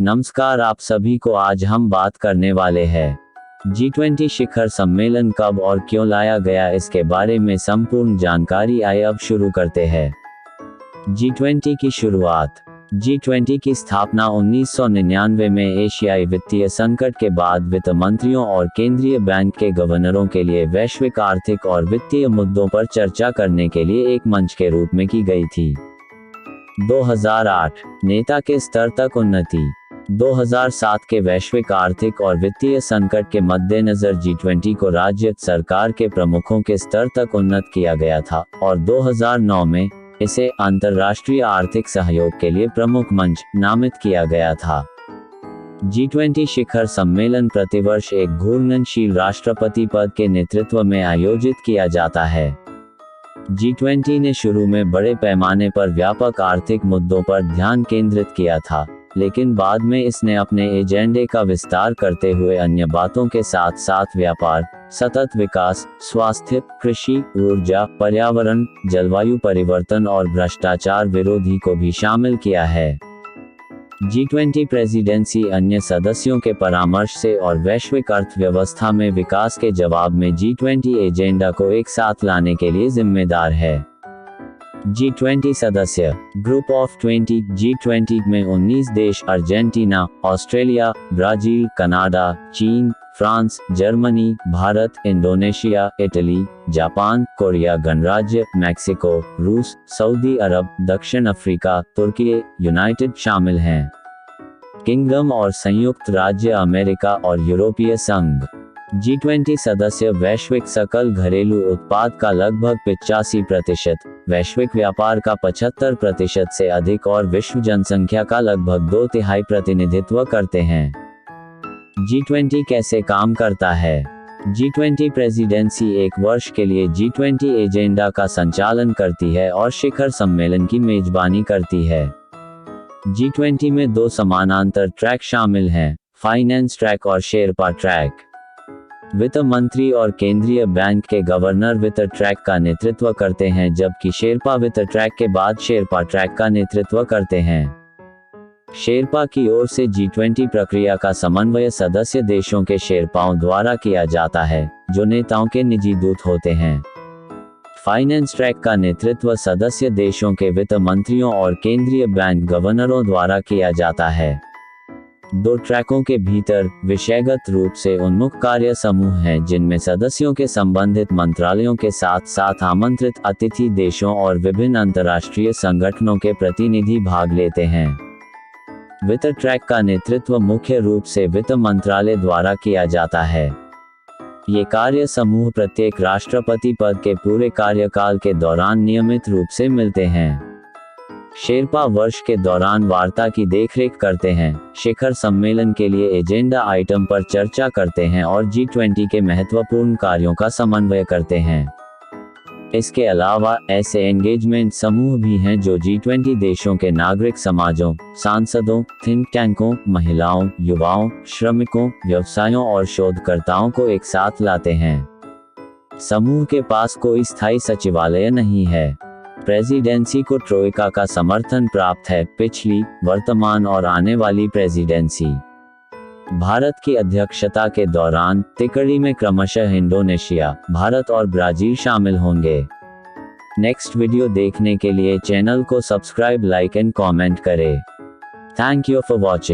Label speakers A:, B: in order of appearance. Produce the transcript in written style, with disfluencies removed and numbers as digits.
A: नमस्कार आप सभी को। आज हम बात करने वाले हैं G20 शिखर सम्मेलन कब और क्यों लाया गया, इसके बारे में संपूर्ण जानकारी आइए अब शुरू करते हैं। G20 की शुरुआत। G20 की स्थापना 1999 में एशियाई वित्तीय संकट के बाद वित्त मंत्रियों और केंद्रीय बैंक के गवर्नरों के लिए वैश्विक आर्थिक और वित्तीय मुद्दों पर चर्चा करने के लिए एक मंच के रूप में की गई थी। 2008 नेता के स्तर तक उन्नति। 2007 के वैश्विक आर्थिक और वित्तीय संकट के मद्देनजर G20 को राज्य सरकार के प्रमुखों के स्तर तक उन्नत किया गया था और 2009 में इसे अंतर्राष्ट्रीय आर्थिक सहयोग के लिए प्रमुख मंच नामित किया गया था। G20 शिखर सम्मेलन प्रतिवर्ष एक घूर्णनशील राष्ट्रपति पद के नेतृत्व में आयोजित किया जाता है। G20 ने शुरू में बड़े पैमाने पर व्यापक आर्थिक मुद्दों पर ध्यान केंद्रित किया था, लेकिन बाद में इसने अपने एजेंडे का विस्तार करते हुए अन्य बातों के साथ साथ व्यापार, सतत विकास, स्वास्थ्य, कृषि, ऊर्जा, पर्यावरण, जलवायु परिवर्तन और भ्रष्टाचार विरोधी को भी शामिल किया है। G20 प्रेसिडेंसी अन्य सदस्यों के परामर्श से और वैश्विक अर्थव्यवस्था में विकास के जवाब में G20 एजेंडा को एक साथ लाने के लिए जिम्मेदार है। G20 सदस्य। Group of 20। G20 में 19 देश अर्जेंटीना, ऑस्ट्रेलिया, ब्राजील, कनाडा, चीन, France, Germany, Bharat, Indonesia, Italy, Japan, Korea गणराज्य, मैक्सिको, रूस, सऊदी अरब, दक्षिण अफ्रीका, तुर्की, यूनाइटेड शामिल हैं। किंगडम और संयुक्त राज्य अमेरिका और यूरोपीय संघ। G20 सदस्य वैश्विक सकल घरेलू उत्पाद का लगभग 85%, वैश्विक व्यापार का 75% से अधिक और विश्व जनसंख्या का लगभग 2/3 प्रतिनिधित्व करते हैं। G20 कैसे काम करता है? G20 प्रेसिडेंसी एक वर्ष के लिए G20 एजेंडा का संचालन करती है और शिखर सम्मेलन की मेजबानी करती है। G20 में 2 समानांतर ट्रैक शामिल हैं, फाइनेंस ट्रैक और शेरपा ट्रैक। वित्त मंत्री और केंद्रीय बैंक के गवर्नर वित्त ट्रैक का नेतृत्व करते हैं, जबकि शेरपा वित्त ट्रैक के बाद शेरपा ट्रैक का नेतृत्व करते हैं। शेरपा की ओर से G20 प्रक्रिया का समन्वय सदस्य देशों के शेरपाओं द्वारा किया जाता है, जो नेताओं के निजी दूत होते हैं। फाइनेंस ट्रैक का नेतृत्व सदस्य देशों के वित्त मंत्रियों और केंद्रीय बैंक गवर्नरों द्वारा किया जाता है। 2 ट्रैकों के भीतर विषयगत रूप से उन्मुख कार्य समूह हैं, जिनमें सदस्यों के संबंधित मंत्रालयों के साथ साथ आमंत्रित अतिथि देशों और विभिन्न अंतर्राष्ट्रीय संगठनों के प्रतिनिधि भाग लेते हैं। वित्त ट्रैक का नेतृत्व मुख्य रूप से वित्त मंत्रालय द्वारा किया जाता है। ये कार्य समूह प्रत्येक राष्ट्रपति पद के पूरे कार्यकाल के दौरान नियमित रूप से मिलते हैं। शेरपा वर्ष के दौरान वार्ता की देखरेख करते हैं, शिखर सम्मेलन के लिए एजेंडा आइटम पर चर्चा करते हैं और G20 के महत्वपूर्ण कार्यों का समन्वय करते हैं। इसके अलावा ऐसे एंगेजमेंट समूह भी हैं जो G20 देशों के नागरिक समाजों, सांसदों, थिंक टैंकों, महिलाओं, युवाओं, श्रमिकों, व्यवसायों और शोधकर्ताओं को एक साथ लाते हैं। समूह के पास कोई स्थायी सचिवालय नहीं है। प्रेसिडेंसी को ट्रोइका का समर्थन प्राप्त है, पिछली, वर्तमान और आने वाली प्रेसिडेंसी। भारत की अध्यक्षता के दौरान तिकड़ी में क्रमशः इंडोनेशिया, भारत और ब्राजील शामिल होंगे। नेक्स्ट वीडियो देखने के लिए चैनल को सब्सक्राइब, लाइक एंड कमेंट करें। Thank you for watching.